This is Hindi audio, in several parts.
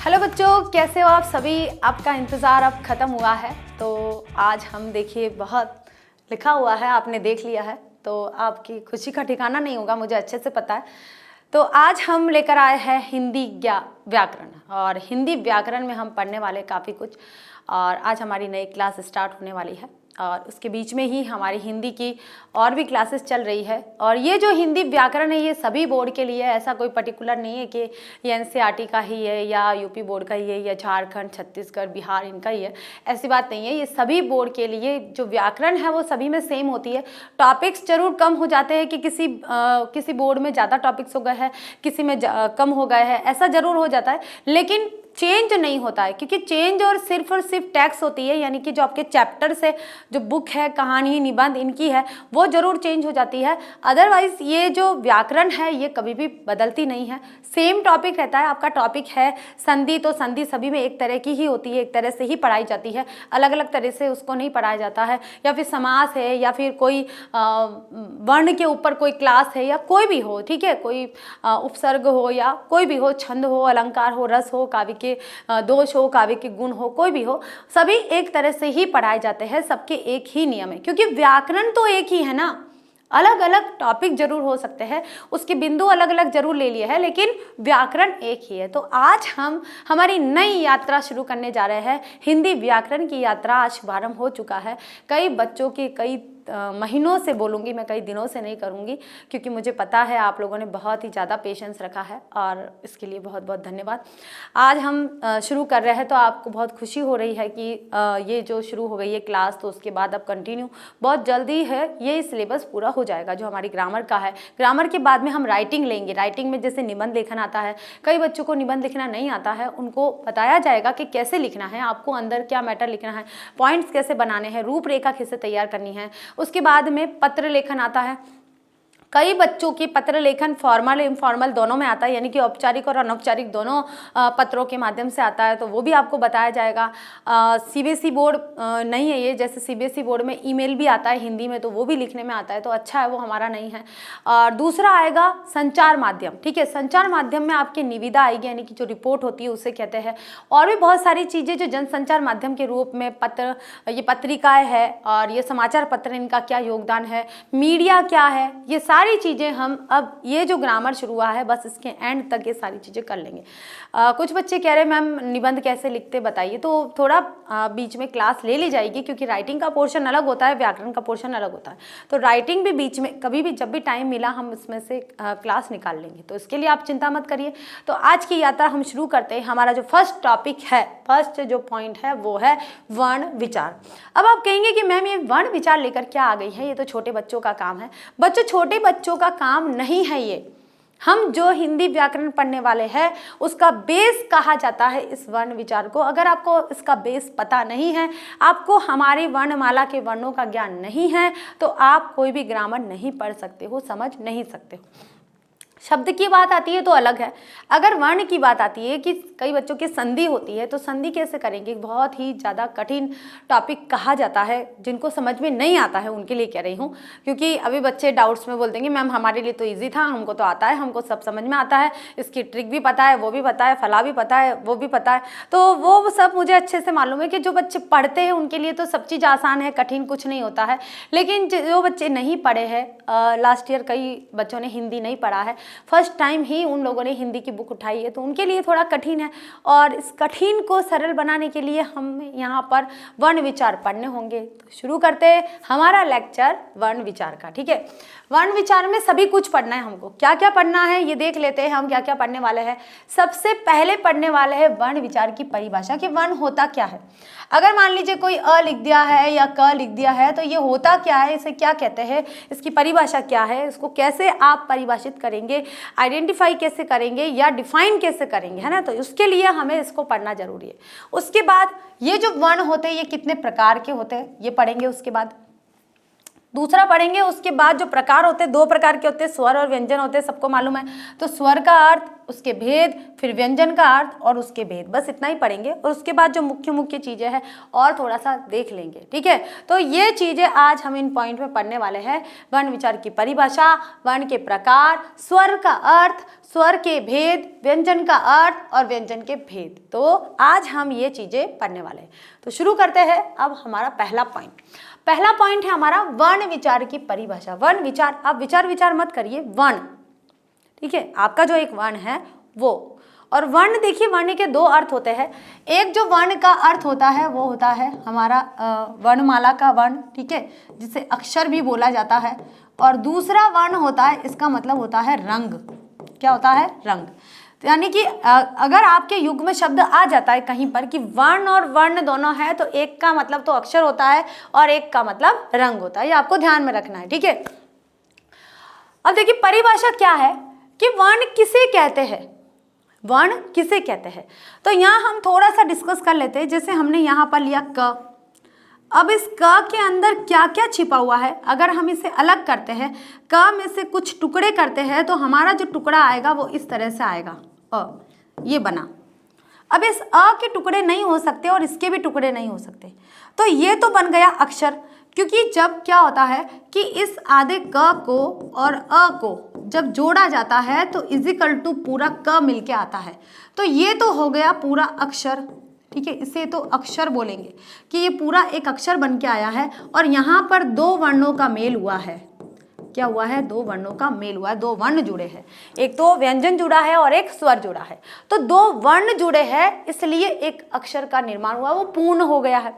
हेलो बच्चों, कैसे हो आप सभी। आपका इंतज़ार अब ख़त्म हुआ है। तो आज हम देखिए बहुत लिखा हुआ है, आपने देख लिया है तो आपकी खुशी का ठिकाना नहीं होगा, मुझे अच्छे से पता है। तो आज हम लेकर आए हैं हिंदी व्याकरण, और हिंदी व्याकरण में हम पढ़ने वाले काफ़ी कुछ। और आज हमारी नई क्लास स्टार्ट होने वाली है और उसके बीच में ही हमारी हिंदी की और भी क्लासेस चल रही है। और ये जो हिंदी व्याकरण है ये सभी बोर्ड के लिए है, ऐसा कोई पर्टिकुलर नहीं है कि ये एनसीईआरटी का ही है या यूपी बोर्ड का ही है या झारखंड, छत्तीसगढ़, बिहार इनका ही है, ऐसी बात नहीं है। ये सभी बोर्ड के लिए जो व्याकरण है वो सभी में सेम होती है। टॉपिक्स जरूर कम हो जाते हैं कि किसी बोर्ड में ज़्यादा टॉपिक्स हो गए हैं, किसी में कम हो गए हैं, ऐसा ज़रूर हो जाता है, लेकिन चेंज नहीं होता है। क्योंकि चेंज और सिर्फ टेक्स्ट होती है, यानी कि जो आपके चैप्टर से जो बुक है, कहानी, निबंध इनकी है वो जरूर चेंज हो जाती है। अदरवाइज ये जो व्याकरण है ये कभी भी बदलती नहीं है, सेम टॉपिक रहता है। आपका टॉपिक है संधि, तो संधि सभी में एक तरह की ही होती है, एक तरह से ही पढ़ाई जाती है, अलग अलग तरह से उसको नहीं पढ़ाया जाता है। या फिर समास है या फिर कोई वर्ण के ऊपर कोई क्लास है या कोई भी हो, ठीक है, कोई उपसर्ग हो या कोई भी हो, छंद हो, अलंकार हो, रस हो, काव्य के दोष हो, काव्य के गुण हो, कोई भी हो, सभी एक तरह से ही पढ़ाए जाते हैं, सबके एक ही नियम है। क्योंकि व्याकरण तो एक ही है ना, अलग अलग टॉपिक जरूर हो सकते हैं, उसके बिंदु अलग अलग जरूर ले लिए हैं, लेकिन व्याकरण एक ही है। तो आज हम हमारी नई यात्रा शुरू करने जा रहे हैं। हिंदी व्याकरण की यात्रा आज शुभारंभ हो चुका है। कई बच्चों की कई महीनों से बोलूँगी मैं, कई दिनों से नहीं करूँगी, क्योंकि मुझे पता है आप लोगों ने बहुत ही ज़्यादा पेशेंस रखा है और इसके लिए बहुत बहुत धन्यवाद। आज हम शुरू कर रहे हैं तो आपको बहुत खुशी हो रही है कि ये जो शुरू हो गई है क्लास, तो उसके बाद अब कंटिन्यू बहुत जल्दी है ये सिलेबस पूरा हो जाएगा जो हमारी ग्रामर का है। ग्रामर के बाद में हम राइटिंग लेंगे। राइटिंग में जैसे निबंध लेखन आता है, कई बच्चों को निबंध लिखना नहीं आता है, उनको बताया जाएगा कि कैसे लिखना है, आपको अंदर क्या मैटर लिखना है, पॉइंट्स कैसे बनाने हैं, रूपरेखा कैसे तैयार करनी है। उसके बाद में पत्र लेखन आता है। कई बच्चों की पत्र लेखन फॉर्मल इनफॉर्मल दोनों में आता है, यानी कि औपचारिक और अनौपचारिक दोनों पत्रों के माध्यम से आता है, तो वो भी आपको बताया जाएगा। सीबीएसई बोर्ड नहीं है ये, जैसे सीबीएसई बोर्ड में ईमेल भी आता है हिंदी में, तो वो भी लिखने में आता है, तो अच्छा है, वो हमारा नहीं है। और दूसरा आएगा संचार माध्यम, ठीक है। संचार माध्यम में आपकी निविदा आएगी, यानी कि जो रिपोर्ट होती है उसे कहते हैं। और भी बहुत सारी चीज़ें जो जनसंचार माध्यम के रूप में पत्र, ये पत्रिकाएँ है और ये समाचार पत्र, इनका क्या योगदान है, मीडिया क्या है, ये सारी चीज़ें हम अब ये जो ग्रामर शुरू हुआ है बस इसके एंड तक ये सारी चीज़ें कर लेंगे। कुछ बच्चे कह रहे हैं मैम निबंध कैसे लिखते बताइए, तो थोड़ा बीच में क्लास ले ली जाएगी, क्योंकि राइटिंग का पोर्शन अलग होता है, व्याकरण का पोर्शन अलग होता है। तो राइटिंग भी बीच में कभी भी जब भी टाइम मिला हम इसमें से क्लास निकाल लेंगे, तो इसके लिए आप चिंता मत करिए। तो आज की यात्रा हम शुरू करते हैं। हमारा जो फर्स्ट टॉपिक है, फर्स्ट जो पॉइंट है वो है वर्ण विचार। अब आप कहेंगे कि मैम ये वर्ण विचार लेकर क्या आ गई है, ये तो छोटे बच्चों का काम है। बच्चों, छोटे बच्चों का काम नहीं है ये। हम जो हिंदी व्याकरण पढ़ने वाले हैं उसका बेस कहा जाता है इस वर्ण विचार को। अगर आपको इसका बेस पता नहीं है, आपको हमारी वर्णमाला के वर्णों का ज्ञान नहीं है, तो आप कोई भी ग्रामर नहीं पढ़ सकते हो, समझ नहीं सकते हो। शब्द की बात आती है तो अलग है। अगर वर्ण की बात आती है कि कई बच्चों की संधि होती है, तो संधि कैसे करेंगे, बहुत ही ज़्यादा कठिन टॉपिक कहा जाता है, जिनको समझ में नहीं आता है उनके लिए कह रही हूँ। क्योंकि अभी बच्चे डाउट्स में बोल देंगे मैम हमारे लिए तो ईजी था, हमको तो आता है, हमको सब समझ में आता है, इसकी ट्रिक भी पता है, वो भी पता है, फला भी पता है, वो भी पता है। तो वो सब मुझे अच्छे से मालूम है कि जो बच्चे पढ़ते हैं उनके लिए तो सब चीज़ आसान है, कठिन कुछ नहीं होता है। लेकिन जो बच्चे नहीं पढ़े हैं, लास्ट ईयर कई बच्चों ने हिंदी नहीं पढ़ा है, फर्स्ट टाइम ही उन लोगों ने हिंदी की बुक उठाई है, तो उनके लिए थोड़ा कठिन है। और इस कठिन को सरल बनाने के लिए हम यहाँ पर वर्ण विचार पढ़ने होंगे। तो शुरू करते हैं हमारा लेक्चर वर्ण विचार का, ठीक है। वर्ण विचार में सभी कुछ पढ़ना है हमको। क्या क्या पढ़ना है ये देख लेते हैं हम, क्या क्या पढ़ने वाले हैं। सबसे पहले पढ़ने वाले हैं वर्ण विचार की परिभाषा, कि वर्ण होता क्या है। अगर मान लीजिए कोई अ लिख दिया है या क लिख दिया है, तो ये होता क्या है, इसे क्या कहते हैं, इसकी परिभाषा क्या है, इसको कैसे आप परिभाषित करेंगे, आइडेंटिफाई कैसे करेंगे या डिफाइन कैसे करेंगे, है ना। तो उसके लिए हमें इसको पढ़ना जरूरी है। उसके बाद ये जो वर्ण होते हैं ये कितने प्रकार के होते हैं ये पढ़ेंगे। उसके बाद दूसरा पढ़ेंगे। उसके बाद जो प्रकार होते हैं, दो प्रकार के होते हैं, स्वर और व्यंजन होते हैं, सबको मालूम है। तो स्वर का अर्थ उसके भेद, फिर व्यंजन का अर्थ और उसके भेद, बस इतना ही पढ़ेंगे। और उसके बाद जो मुख्य मुख्य चीज़ें हैं और थोड़ा सा देख लेंगे, ठीक है। तो ये चीज़ें आज हम इन पॉइंट में पढ़ने वाले हैं। वर्ण विचार की परिभाषा, वर्ण के प्रकार, स्वर का अर्थ, स्वर के भेद, व्यंजन का अर्थ और व्यंजन के भेद। तो आज हम ये चीज़ें पढ़ने वाले हैं। तो शुरू करते हैं अब हमारा पहला पॉइंट। पहला पॉइंट है हमारा वर्ण विचार की परिभाषा। वर्ण विचार, आप विचार मत करिए, वर्ण, ठीक है, आपका जो एक वर्ण है वो। और वर्ण देखिए, वर्ण के दो अर्थ होते हैं। एक जो वर्ण का अर्थ होता है वो होता है हमारा वर्णमाला का वर्ण, ठीक है, जिसे अक्षर भी बोला जाता है। और दूसरा वर्ण होता है, इसका मतलब होता है रंग। क्या होता है? रंग। तो यानी कि अगर आपके युग में शब्द आ जाता है कहीं पर कि वर्ण और वर्ण दोनों है, तो एक का मतलब तो अक्षर होता है और एक का मतलब रंग होता है। ये आपको ध्यान में रखना है, ठीक है। अब देखिए परिभाषा क्या है कि वर्ण किसे कहते हैं, वर्ण किसे कहते हैं। तो यहाँ हम थोड़ा सा डिस्कस कर लेते हैं। जैसे हमने यहाँ पर लिया क, अब इस क के अंदर क्या क्या छिपा हुआ है, अगर हम इसे अलग करते हैं, क में से कुछ टुकड़े करते हैं, तो हमारा जो टुकड़ा आएगा वो इस तरह से आएगा, अ, ये बना। अब इस अ के टुकड़े नहीं हो सकते और इसके भी टुकड़े नहीं हो सकते, तो ये तो बन गया अक्षर। क्योंकि जब क्या होता है कि इस आधे क को और अ को जब जोड़ा जाता है तो इजिकल टू पूरा क मिलके आता है, तो ये तो हो गया पूरा अक्षर, ठीक है। इसे तो अक्षर बोलेंगे कि ये पूरा एक अक्षर बन के आया है। और यहाँ पर दो वर्णों का मेल हुआ है। क्या हुआ है? दो वर्णों का मेल हुआ है, दो वर्ण जुड़े हैं, एक तो व्यंजन जुड़ा है और एक स्वर जुड़ा है। तो दो वर्ण जुड़े हैं, इसलिए एक अक्षर का निर्माण हुआ, वो पूर्ण हो गया है।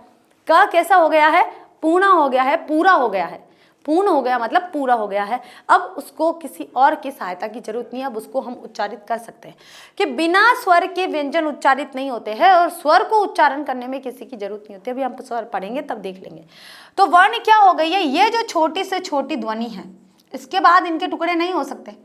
क कैसा हो गया है? पूर्ण हो गया है, पूरा हो गया है। पूर्ण हो गया मतलब पूरा हो गया है। अब उसको किसी और की सहायता की जरूरत नहीं है, अब उसको हम उच्चारित कर सकते हैं कि बिना स्वर के व्यंजन उच्चारित नहीं होते हैं और स्वर को उच्चारण करने में किसी की जरूरत नहीं होती। अभी हम स्वर पढ़ेंगे तब देख लेंगे। तो वर्ण क्या हो गई है? ये जो छोटी से छोटी ध्वनि है, इसके बाद इनके टुकड़े नहीं हो सकते।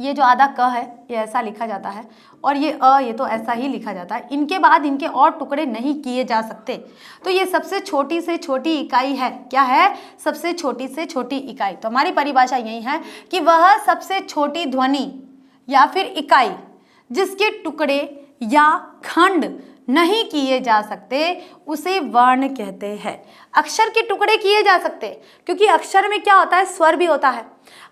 ये जो आधा क है ये ऐसा लिखा जाता है और ये अ ये तो ऐसा ही लिखा जाता है। इनके बाद इनके और टुकड़े नहीं किए जा सकते। तो ये सबसे छोटी से छोटी इकाई है। क्या है? सबसे छोटी से छोटी इकाई। तो हमारी परिभाषा यही है कि वह सबसे छोटी ध्वनि या फिर इकाई जिसके टुकड़े या खंड नहीं किए जा सकते उसे वर्ण कहते हैं। अक्षर के टुकड़े किए जा सकते, क्योंकि अक्षर में क्या होता है? स्वर भी होता है।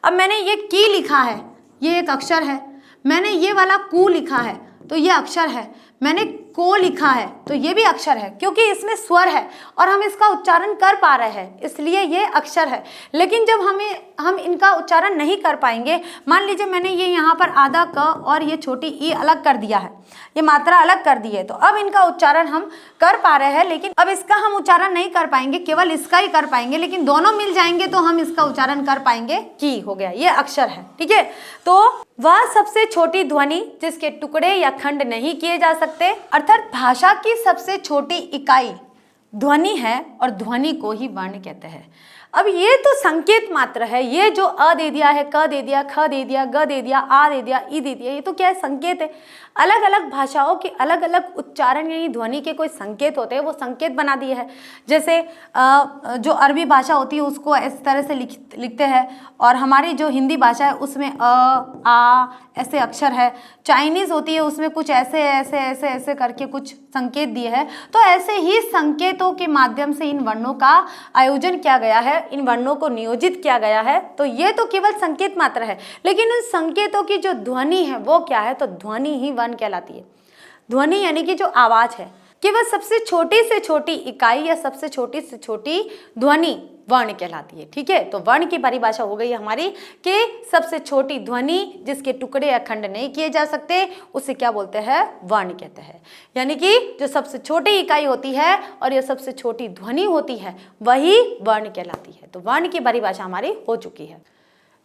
अब मैंने ये की लिखा है, ये एक अक्षर है। मैंने ये वाला कू लिखा है तो ये अक्षर है। मैंने को लिखा है तो ये भी अक्षर है, क्योंकि इसमें स्वर है और हम इसका उच्चारण कर पा रहे हैं, इसलिए ये अक्षर है। लेकिन जब हम इनका उच्चारण नहीं कर पाएंगे, मान लीजिए मैंने ये यहाँ पर आधा क और ये छोटी ई अलग कर दिया है, ये मात्रा अलग कर दी है, तो अब इनका उच्चारण हम कर पा रहे हैं, लेकिन अब इसका हम उच्चारण नहीं कर पाएंगे, केवल इसका ही कर पाएंगे। लेकिन दोनों मिल जाएंगे तो हम इसका उच्चारण कर पाएंगे। की हो गया, ये अक्षर है, ठीक है। तो वह सबसे छोटी ध्वनि जिसके टुकड़े या खंड नहीं किए जा सकते, अर्थात भाषा की सबसे छोटी इकाई ध्वनि है और ध्वनि को ही वर्ण कहते हैं। अब ये तो संकेत मात्र है। ये जो अ दे दिया है, क दे दिया, ख दे दिया, ग दे दिया, आ दे दिया, ई दे दिया, ये तो क्या है? संकेत है। अलग अलग भाषाओं के अलग अलग उच्चारण यानी ध्वनि के कोई संकेत होते हैं, वो संकेत बना दिए हैं। जैसे जो अरबी भाषा होती है उसको इस तरह से लिखते हैं, और हमारी जो हिंदी भाषा है उसमें अ आ ऐसे अक्षर है। चाइनीज़ होती है उसमें कुछ ऐसे ऐसे ऐसे ऐसे करके कुछ संकेत दिए हैं। तो ऐसे ही संकेतों के माध्यम से इन वर्णों का आयोजन किया गया है, इन वर्णों को नियोजित किया गया है। तो ये तो केवल संकेत मात्र है, लेकिन इन संकेतों की जो ध्वनि है वो क्या है? तो ध्वनि ही वर्ण कहलाती है। ध्वनि यानी कि जो आवाज है, केवल सबसे छोटी से छोटी इकाई या सबसे छोटी से छोटी ध्वनि वर्ण कहलाती है, ठीक है। तो वर्ण की परिभाषा हो गई हमारी कि सबसे छोटी ध्वनि जिसके टुकड़े या खंड नहीं किए जा सकते उसे क्या बोलते हैं? वर्ण कहते हैं। यानी कि जो सबसे छोटी इकाई होती है और ये सबसे छोटी ध्वनि होती है वही वर्ण कहलाती है। तो वर्ण की परिभाषा हमारी हो चुकी है।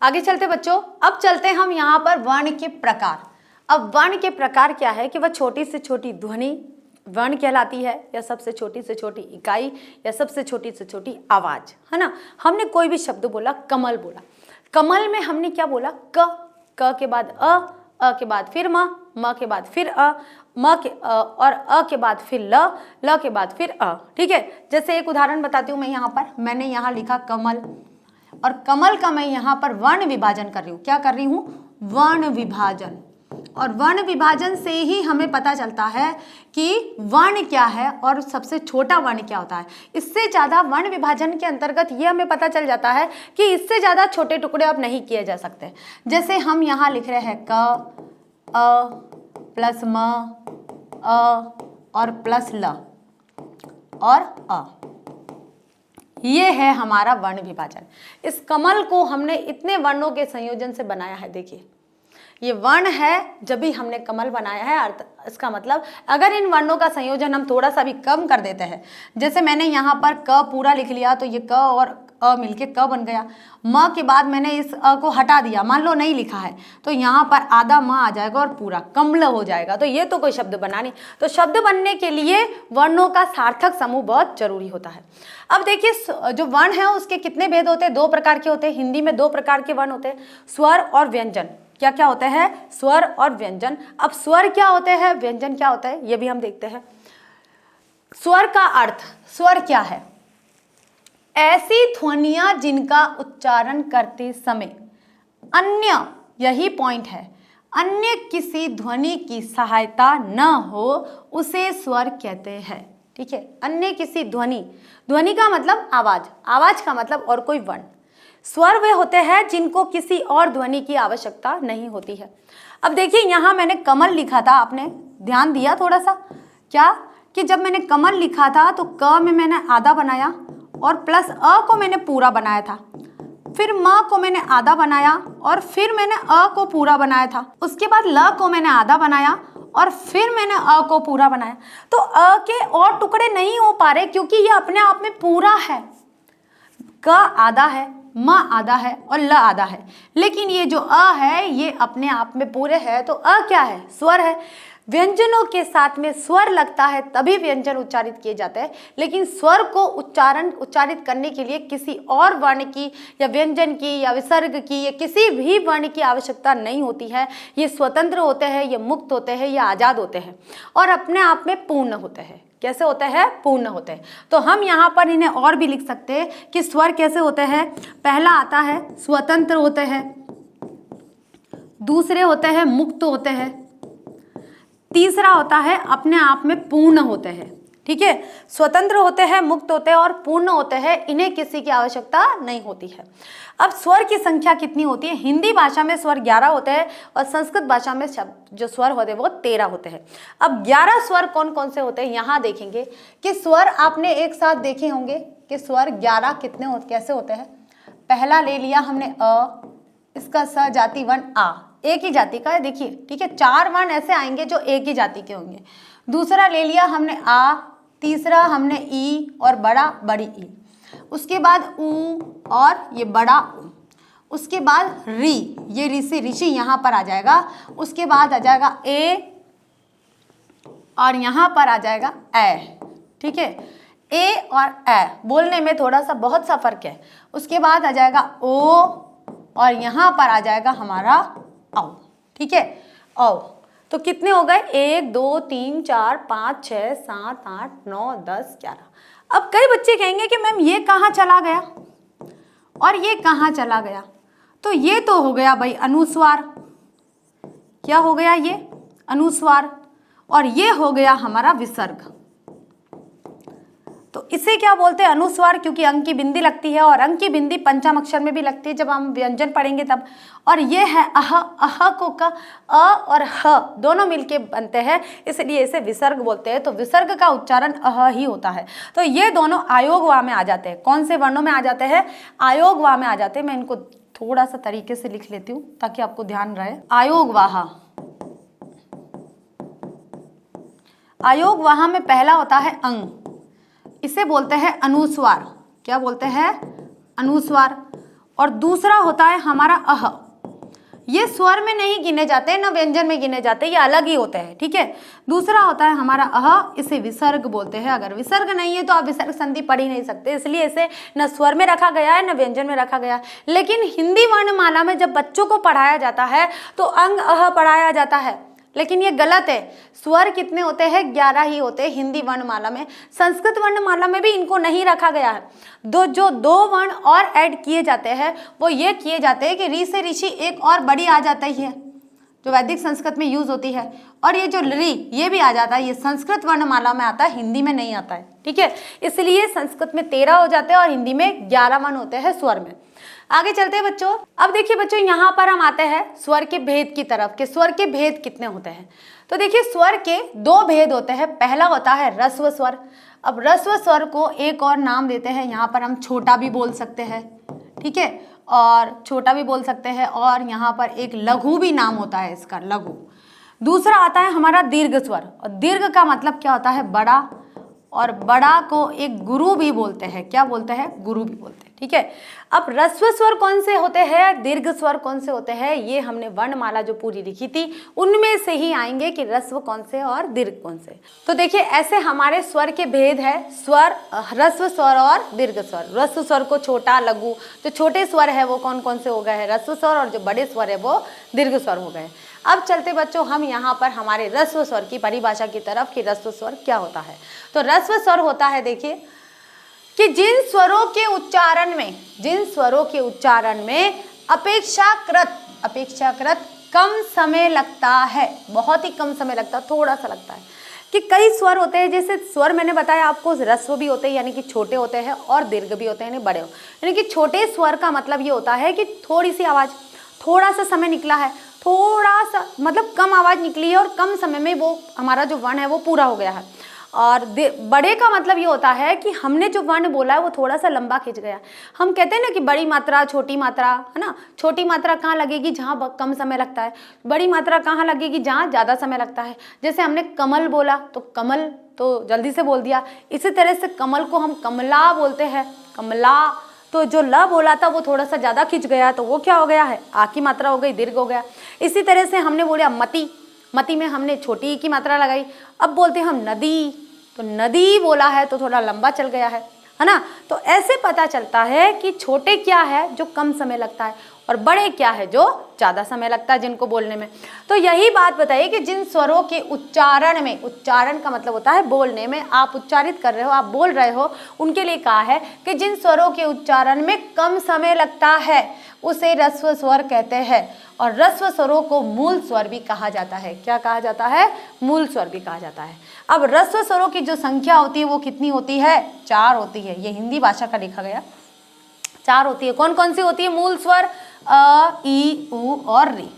आगे चलते बच्चों, अब चलते हम यहाँ पर वर्ण के प्रकार। अब वर्ण के प्रकार क्या है कि वह छोटी से छोटी ध्वनि वर्ण कहलाती है, या सबसे छोटी से छोटी इकाई, या सबसे छोटी से छोटी आवाज, है ना। हमने कोई भी शब्द बोला, कमल बोला, कमल में हमने क्या बोला? क के बाद अ के बाद फिर म के बाद फिर अ, और अ के बाद फिर ल के बाद फिर अ, ठीक है। जैसे एक उदाहरण बताती हूँ मैं यहाँ पर, मैंने यहाँ लिखा कमल, और कमल का मैं यहाँ पर वर्ण विभाजन कर रही हूँ। क्या कर रही हूँ? वर्ण विभाजन। और वर्ण विभाजन से ही हमें पता चलता है कि वर्ण क्या है और सबसे छोटा वर्ण क्या होता है। इससे ज़्यादा वर्ण विभाजन के अंतर्गत ये हमें पता चल जाता है कि इससे ज़्यादा छोटे टुकड़े अब नहीं किए जा सकते। जैसे हम यहाँ लिख रहे हैं क, अ प्लस म, अ और प्लस ल और अ, ये है हमारा वर्ण विभाजन। इस कमल को हमने इतने वर्णों के संयोजन से बनाया है। देखिए ये वर्ण है जब भी हमने कमल बनाया है, अर्थ इसका मतलब अगर इन वर्णों का संयोजन हम थोड़ा सा भी कम कर देते हैं, जैसे मैंने यहाँ पर क पूरा लिख लिया तो ये क और अ मिलके क बन गया। म के बाद मैंने इस अ को हटा दिया, मान लो नहीं लिखा है, तो यहाँ पर आधा म आ जाएगा और पूरा कमल हो जाएगा। तो ये तो कोई शब्द बना नहीं। तो शब्द बनने के लिए वर्णों का सार्थक समूह बहुत जरूरी होता है। अब देखिए जो वर्ण है उसके कितने भेद होते हैं, दो प्रकार के होते हैं। हिंदी में दो प्रकार के वर्ण होते हैं, स्वर और व्यंजन। क्या क्या होते हैं, स्वर और व्यंजन। अब स्वर क्या होते हैं, व्यंजन क्या होता है, ये भी हम देखते हैं। स्वर का अर्थ, स्वर क्या है, ऐसी ध्वनियां जिनका उच्चारण करते समय अन्य, यही पॉइंट है, अन्य किसी ध्वनि की सहायता न हो उसे स्वर कहते हैं। ठीक है, अन्य किसी ध्वनि, ध्वनि का मतलब आवाज, आवाज का मतलब और कोई वर्ण। स्वर वे होते हैं जिनको किसी और ध्वनि की आवश्यकता नहीं होती है। अब देखिए यहाँ मैंने कमल लिखा था, आपने ध्यान दिया थोड़ा सा क्या, कि जब मैंने कमल लिखा था तो क में मैंने आधा बनाया और प्लस अ को मैंने पूरा बनाया था, फिर म को मैंने आधा बनाया और फिर मैंने अ को पूरा बनाया था, उसके बाद ल को मैंने आधा बनाया और फिर मैंने अ को पूरा बनाया। तो अ के और टुकड़े नहीं हो पा रहे क्योंकि ये अपने आप में पूरा है। क आधा है, म आधा है और ल आधा है, लेकिन ये जो अ है ये अपने आप में पूरे है। तो अ क्या है, स्वर है। व्यंजनों के साथ में स्वर लगता है तभी व्यंजन उच्चारित किए जाते हैं, लेकिन स्वर को उच्चारित करने के लिए किसी और वर्ण की या व्यंजन की या विसर्ग की या किसी भी वर्ण की आवश्यकता नहीं होती है। ये स्वतंत्र होते हैं, ये मुक्त होते हैं, ये आज़ाद होते हैं और अपने आप में पूर्ण होते हैं। कैसे होते हैं, पूर्ण होते हैं। तो हम यहाँ पर इन्हें और भी लिख सकते हैं कि स्वर कैसे होते हैं। पहला आता है स्वतंत्र होते हैं, दूसरे होते हैं मुक्त होते हैं, तीसरा होता है अपने आप में पूर्ण होते हैं। ठीक है, स्वतंत्र होते हैं, मुक्त होते हैं और पूर्ण होते हैं, इन्हें किसी की आवश्यकता नहीं होती है। अब स्वर की संख्या कितनी होती है, हिंदी भाषा में स्वर 11 होते हैं और संस्कृत भाषा में जो स्वर होते हैं वो 13 होते हैं। अब 11 स्वर कौन कौन से होते हैं, यहाँ देखेंगे कि स्वर आपने एक साथ देखे होंगे कि स्वर 11 कितने कैसे होते हैं। पहला ले लिया हमने अ, इसका स जाति वर्ण आ, एक ही जाति का है, देखिए ठीक है, 4 वर्ण ऐसे आएंगे जो एक ही जाति के होंगे। दूसरा ले लिया हमने आ, तीसरा हमने ई और बड़ा बड़ी ई, उसके बाद ऊ और ये बड़ा ऊ, उसके बाद री, ये ऋषि ऋषि यहाँ पर आ जाएगा, उसके बाद आ जाएगा ए और यहाँ पर आ जाएगा ए। ठीक है, ए और ए बोलने में थोड़ा सा बहुत सा फर्क है। उसके बाद आ जाएगा ओ और यहाँ पर आ जाएगा हमारा औ। ठीक है, औ। तो कितने हो गए, 1 2 3 4 5 6 7 8 9 10 11। अब कई बच्चे कहेंगे कि मैम ये कहाँ चला गया और ये कहाँ चला गया। तो ये तो हो गया भाई अनुस्वार, क्या हो गया ये अनुस्वार, और ये हो गया हमारा विसर्ग। तो इसे क्या बोलते हैं, अनुस्वार, क्योंकि अंक की बिंदी लगती है और अंक की बिंदी पंचम अक्षर में भी लगती है जब हम व्यंजन पढ़ेंगे तब। और ये है अह, अह को का अ और ह दोनों मिलके बनते हैं, इसलिए इसे विसर्ग बोलते हैं। तो विसर्ग का उच्चारण अह ही होता है। तो ये दोनों आयोग वा में आ जाते हैं। कौन से वर्णों में आ जाते हैं, आयोग वा में आ जाते हैं। मैं इनको थोड़ा सा तरीके से लिख लेती हूँ ताकि आपको ध्यान रहे। आयोग वाहा, आयोग वाहा में पहला होता है अंग, इसे बोलते हैं अनुस्वार। क्या बोलते हैं, अनुस्वार। और दूसरा होता है हमारा अह, ये स्वर में नहीं गिने जाते न व्यंजन में गिने जाते, ये अलग ही होते हैं। ठीक है, दूसरा होता है हमारा अह, इसे विसर्ग बोलते हैं। अगर विसर्ग नहीं है तो आप विसर्ग संधि पढ़ ही नहीं सकते, इसलिए इसे न स्वर में रखा गया है न व्यंजन में रखा गया है। लेकिन हिंदी वर्णमाला में जब बच्चों को पढ़ाया जाता है तो अंग अह पढ़ाया जाता है, लेकिन ये गलत है। स्वर कितने होते हैं, 11 ही होते हैं हिंदी वर्णमाला में। संस्कृत वर्णमाला में भी इनको नहीं रखा गया है। जो दो वर्ण और ऐड किए जाते हैं वो ये किए जाते हैं कि री से ऋषि एक और बड़ी आ जाती है, जो वैदिक संस्कृत में यूज होती है। और ये जो री ये भी आ जाता है, ये संस्कृत वर्णमाला में आता है, हिंदी में नहीं आता है, ठीक है। इसलिए संस्कृत में 13 हो जाते हैं और हिंदी में 11 वर्ण होते हैं स्वर में। आगे चलते हैं बच्चों। अब देखिए बच्चों, यहाँ पर हम आते हैं स्वर के भेद की तरफ कि स्वर के भेद कितने होते हैं। तो देखिए स्वर के 2 भेद होते हैं। पहला होता है ह्रस्व स्वर। अब ह्रस्व स्वर को एक और नाम देते हैं, यहाँ पर हम छोटा भी बोल सकते हैं, ठीक है, और छोटा भी बोल सकते हैं, और यहाँ पर एक लघु भी नाम होता है इसका, लघु। दूसरा आता है हमारा दीर्घ स्वर, और दीर्घ का मतलब क्या होता है, बड़ा, और बड़ा को एक गुरु भी बोलते हैं। क्या बोलते हैं, गुरु भी बोलते हैं, ठीक है। अब ह्रस्व स्वर कौन से होते हैं, दीर्घ स्वर कौन से होते हैं, ये हमने वर्णमाला जो पूरी लिखी थी उनमें से ही आएंगे कि ह्रस्व कौन से और दीर्घ कौन से। तो देखिए ऐसे हमारे स्वर के भेद है, स्वर, ह्रस्व स्वर और दीर्घ स्वर। ह्रस्व स्वर को छोटा, लघु, जो छोटे स्वर है वो कौन कौन से हो गए हैं, ह्रस्व स्वर, और जो बड़े स्वर है वो दीर्घ स्वर हो गए। अब चलते बच्चों हम यहाँ पर हमारे ह्रस्व स्वर की परिभाषा की तरफ कि ह्रस्व स्वर क्या होता है। तो ह्रस्व स्वर होता है, देखिए, कि जिन स्वरों के उच्चारण में अपेक्षाकृत कम समय लगता है, बहुत ही कम समय लगता है, थोड़ा सा लगता है। कि कई स्वर होते हैं, जैसे स्वर मैंने बताया आपको, ह्रस्व भी होते हैं यानी कि छोटे होते हैं, और दीर्घ भी होते हैं यानी बड़े हो। यानी कि छोटे स्वर का मतलब ये होता है कि थोड़ी सी आवाज़, थोड़ा सा समय निकला है, थोड़ा सा मतलब कम आवाज़ निकली है और कम समय में वो हमारा जो वर्ण है वो पूरा हो गया है। और बड़े का मतलब ये होता है कि हमने जो वर्ण बोला है वो थोड़ा सा लंबा खिंच गया। हम कहते हैं ना कि बड़ी मात्रा, छोटी मात्रा, है ना। छोटी मात्रा कहाँ लगेगी, जहाँ कम समय लगता है। बड़ी मात्रा कहाँ लगेगी, जहाँ ज़्यादा समय लगता है। जैसे हमने कमल बोला तो कमल तो जल्दी से बोल दिया। इसी तरह से कमल को हम कमला बोलते हैं, कमला। तो जो ल बोला था वो थोड़ा सा ज़्यादा खिंच गया, तो वो क्या हो गया है, आ की मात्रा हो गई, दीर्घ हो गया। इसी तरह से हमने बोला मति, मति में हमने छोटी की मात्रा लगाई। अब बोलते हैं हम नदी, तो नदी बोला है तो थोड़ा लंबा चल गया है ना। तो ऐसे पता चलता है कि छोटे क्या है जो कम समय लगता है, और बड़े क्या है जो ज़्यादा समय लगता है जिनको बोलने में। तो यही बात बताइए कि जिन स्वरों के उच्चारण में, उच्चारण का मतलब होता है बोलने में, आप उच्चारित कर रहे हो, आप बोल रहे हो, उनके लिए कहा है कि जिन स्वरों के उच्चारण में कम समय लगता है उसे ह्रस्व स्वर कहते हैं। और ह्रस्व स्वरों को मूल स्वर भी कहा जाता है। क्या कहा जाता है, मूल स्वर भी कहा जाता है। अब ह्रस्व स्वरों की जो संख्या होती है वो कितनी होती है, 4 होती है। ये हिंदी भाषा का लिखा गया 4 होती है। कौन कौन सी होती है मूल स्वर, अ, ई, उ और री।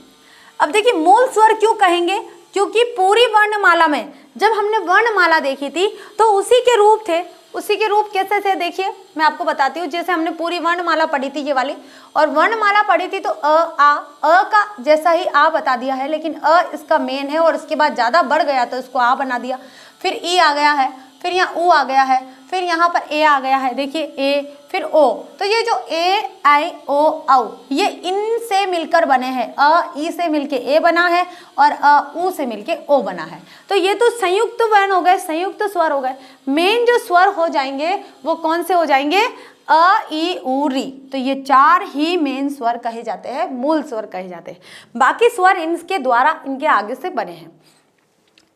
अब देखिए मूल स्वर क्यों कहेंगे, क्योंकि पूरी वर्णमाला में जब हमने वर्णमाला देखी थी तो उसी के रूप थे। उसी के रूप कैसे थे, देखिए मैं आपको बताती हूँ। जैसे हमने पूरी वर्णमाला पढ़ी थी ये वाली, और वर्णमाला पढ़ी थी तो अ का जैसा ही आ बता दिया है, लेकिन अ इसका मेन है और इसके बाद ज़्यादा बढ़ गया तो इसको आ बना दिया। फिर ई आ गया है, फिर यहाँ ऊ आ गया है, फिर यहाँ पर ए आ गया है, देखिए ए, फिर ओ। तो ये जो ए, आई, ओ, औ, ये इन से मिलकर बने हैं। अ, ई से मिलके ए बना है और अ, ऊ से मिलके ओ बना है। तो ये तो संयुक्त वर्ण हो गए, संयुक्त स्वर हो गए। मेन जो स्वर हो जाएंगे वो कौन से हो जाएंगे, अ, ई, उ, री। तो ये 4 ही मेन स्वर कहे जाते हैं, मूल स्वर कहे जाते हैं। बाकी स्वर इनके द्वारा, इनके आगे से बने हैं।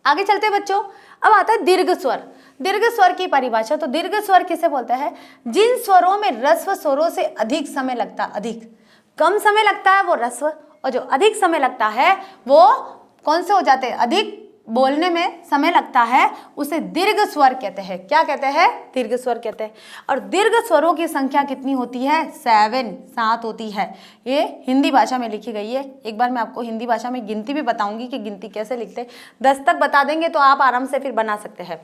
आगे चलते हैं बच्चों। अब आता है दीर्घ स्वर। दीर्घ स्वर की परिभाषा। तो दीर्घ स्वर किसे बोलते हैं, जिन स्वरों में ह्रस्व स्वरों से अधिक समय लगता, अधिक कम समय लगता है वो ह्रस्व, और जो अधिक समय लगता है वो कौन से हो जाते हैं, अधिक बोलने में समय लगता है उसे दीर्घ स्वर कहते हैं। क्या कहते हैं, दीर्घ स्वर कहते हैं। और दीर्घ स्वरों की संख्या कितनी होती है, 7 होती है। ये हिंदी भाषा में लिखी गई है। एक बार मैं आपको हिंदी भाषा में गिनती भी बताऊंगी कि गिनती कैसे लिखते हैं। 10 तक बता देंगे तो आप आराम से फिर बना सकते हैं।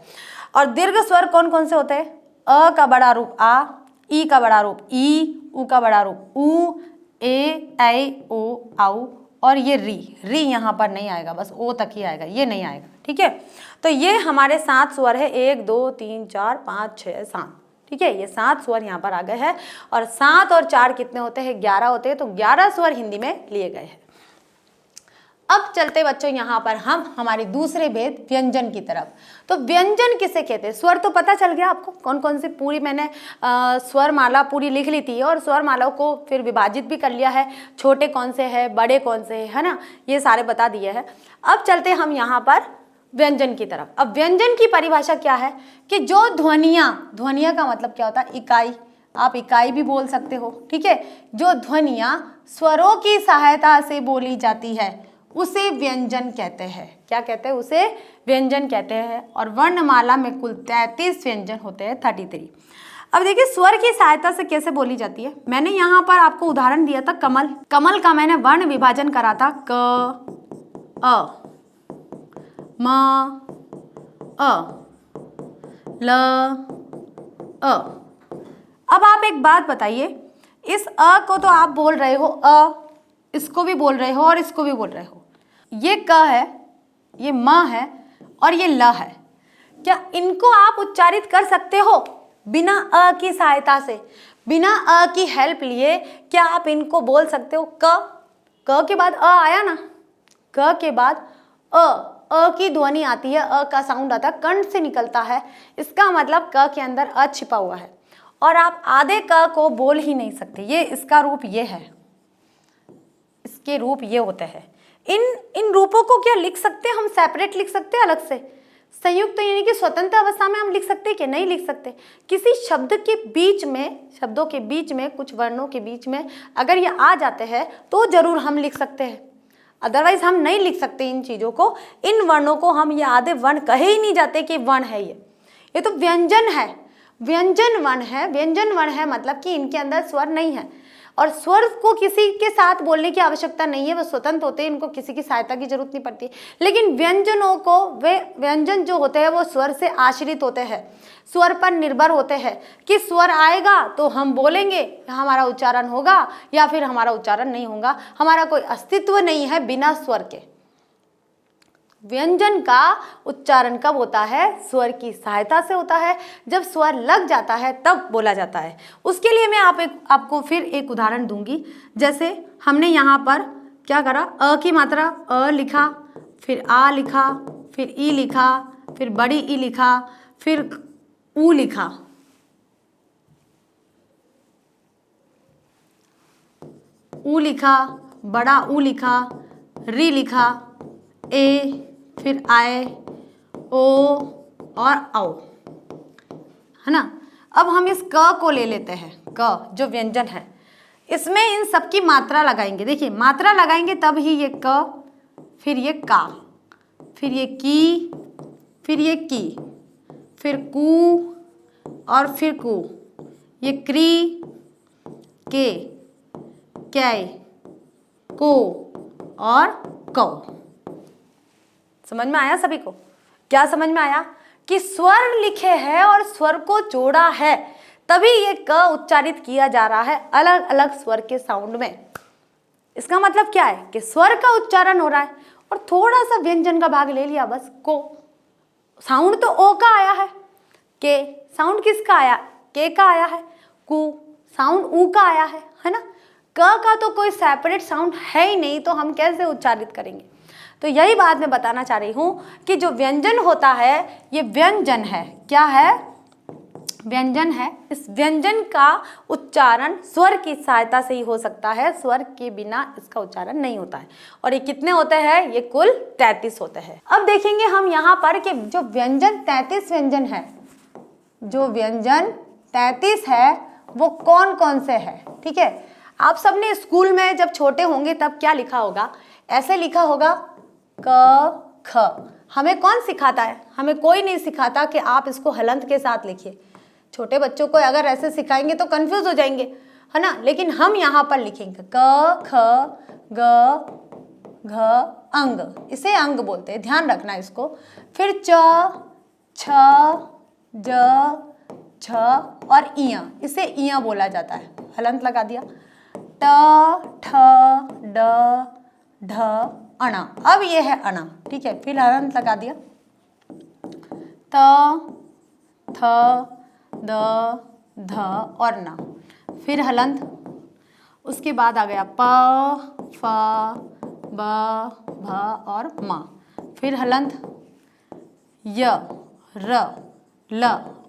और दीर्घ स्वर कौन कौन से होते हैं, अ का बड़ा रूप आ, ई का बड़ा रूप ई, उ का बड़ा रूप उ, ए, ऐ, ओ, औ, और ये री यहाँ पर नहीं आएगा, बस ओ तक ही आएगा, ये नहीं आएगा, ठीक है। तो ये हमारे 7 स्वर है, 1 2 3 4 5 6 7, ठीक है। ये 7 स्वर यहाँ पर आ गए हैं। और 7 और 4 कितने होते हैं, 11 होते हैं। तो 11 स्वर हिंदी में लिए गए हैं। अब चलते बच्चों यहाँ पर हम हमारे दूसरे भेद व्यंजन की तरफ। तो व्यंजन किसे कहते हैं, स्वर तो पता चल गया आपको कौन कौन से, पूरी मैंने स्वर माला पूरी लिख ली थी और स्वर मालाओं को फिर विभाजित भी कर लिया है, छोटे कौन से हैं, बड़े कौन से हैं, है ना, ये सारे बता दिए हैं। अब चलते हम यहाँ पर व्यंजन की तरफ। अब व्यंजन की परिभाषा क्या है कि जो ध्वनियाँ, ध्वनिया का मतलब क्या होता है, इकाई, आप इकाई भी बोल सकते हो, ठीक है। जो ध्वनियाँ स्वरों की सहायता से बोली जाती है उसे व्यंजन कहते हैं। क्या कहते हैं? उसे व्यंजन कहते हैं। और वर्णमाला में कुल 33 व्यंजन होते हैं, 33। अब देखिए स्वर की सहायता से कैसे बोली जाती है। मैंने यहाँ पर आपको उदाहरण दिया था कमल। कमल का मैंने वर्ण विभाजन करा था, क अ म अ ल अ। अब आप एक बात बताइए, इस अ को तो आप बोल रहे हो अ, इसको भी बोल रहे हो और इसको भी बोल रहे हो। ये क है, ये म है और ये ल है। क्या इनको आप उच्चारित कर सकते हो बिना अ की सहायता से, बिना अ की हेल्प लिए? क्या आप इनको बोल सकते हो? क के बाद अ आया ना, क के बाद अ की ध्वनि आती है, अ का साउंड आता है, कंठ से निकलता है। इसका मतलब क के अंदर अ छिपा हुआ है और आप आधे क को बोल ही नहीं सकते। ये इसका रूप ये है, इसके रूप ये होते हैं। इन रूपों को क्या लिख सकते हैं हम? सेपरेट लिख सकते हैं, अलग से संयुक्त, यानी कि स्वतंत्र अवस्था में हम लिख सकते हैं कि नहीं लिख सकते? किसी शब्द के बीच में, शब्दों के बीच में, कुछ वर्णों के बीच में अगर ये आ जाते हैं तो जरूर हम लिख सकते हैं, अदरवाइज हम नहीं लिख सकते इन चीज़ों को। इन वर्णों को हम ये आधे वर्ण कहे ही नहीं जाते कि वर्ण है ये तो व्यंजन है, व्यंजन वर्ण है। व्यंजन वर्ण है मतलब कि इनके अंदर स्वर नहीं है और स्वर को किसी के साथ बोलने की आवश्यकता नहीं है, वो स्वतंत्र होते हैं, इनको किसी की सहायता की जरूरत नहीं पड़ती। लेकिन व्यंजनों को, वे व्यंजन जो होते हैं वो स्वर से आश्रित होते हैं, स्वर पर निर्भर होते हैं कि स्वर आएगा तो हम बोलेंगे, हमारा उच्चारण होगा या फिर हमारा उच्चारण नहीं होगा। हमारा कोई अस्तित्व नहीं है बिना स्वर के। व्यंजन का उच्चारण कब होता है? स्वर की सहायता से होता है। जब स्वर लग जाता है तब बोला जाता है। उसके लिए मैं आपको फिर एक उदाहरण दूंगी। जैसे हमने यहाँ पर क्या करा, अ की मात्रा अ लिखा, फिर आ लिखा, फिर ई लिखा, फिर बड़ी ई लिखा, फिर ऊ लिखा, ऊ लिखा, बड़ा ऊ लिखा, री लिखा, ए, फिर आए, ओ और औ, है ना। अब हम इस क को ले लेते हैं, क जो व्यंजन है, इसमें इन सब की मात्रा लगाएंगे। देखिए मात्रा लगाएंगे तब ही ये क, फिर ये का, फिर ये की, फिर ये की, फिर कू और फिर कू, ये क्री, के, कै, को और कौ। समझ में आया सभी को? क्या समझ में आया कि स्वर लिखे हैं और स्वर को जोड़ा है तभी ये क उच्चारित किया जा रहा है अलग अलग स्वर के साउंड में। इसका मतलब क्या है कि स्वर का उच्चारण हो रहा है और थोड़ा सा व्यंजन का भाग ले लिया बस। को साउंड तो ओ का आया है, के साउंड किसका आया? के का आया है, कु साउंड ऊ का आया है ना। क का तो कोई सेपरेट साउंड है ही नहीं, तो हम कैसे उच्चारित करेंगे? तो यही बात मैं बताना चाह रही हूँ कि जो व्यंजन होता है ये व्यंजन है। क्या है? व्यंजन है। इस व्यंजन का उच्चारण स्वर की सहायता से ही हो सकता है, स्वर के बिना इसका उच्चारण नहीं होता है। और ये कितने होते हैं? ये कुल 33 होते हैं। अब देखेंगे हम यहाँ पर कि जो व्यंजन 33 व्यंजन है, जो व्यंजन 33 है वो कौन कौन से है। ठीक है, आप सबने स्कूल में जब छोटे होंगे तब क्या लिखा होगा? ऐसे लिखा होगा क ख। हमें कौन सिखाता है? हमें कोई नहीं सिखाता कि आप इसको हलंत के साथ लिखिए। छोटे बच्चों को अगर ऐसे सिखाएंगे तो कंफ्यूज हो जाएंगे, है ना। लेकिन हम यहाँ पर लिखेंगे क ख ग घ अंग, इसे अंग बोलते हैं, ध्यान रखना इसको। फिर च छ ज छ और इया, इसे इया बोला जाता है, हलंत लगा दिया। ट ठ ड ढ अणा, अब ये है अणा। ठीक है, फिर हलंत लगा दिया। त थ द ध और ना, फिर हलंत। उसके बाद आ गया प फ ब भ और म, फिर हलंत य र ल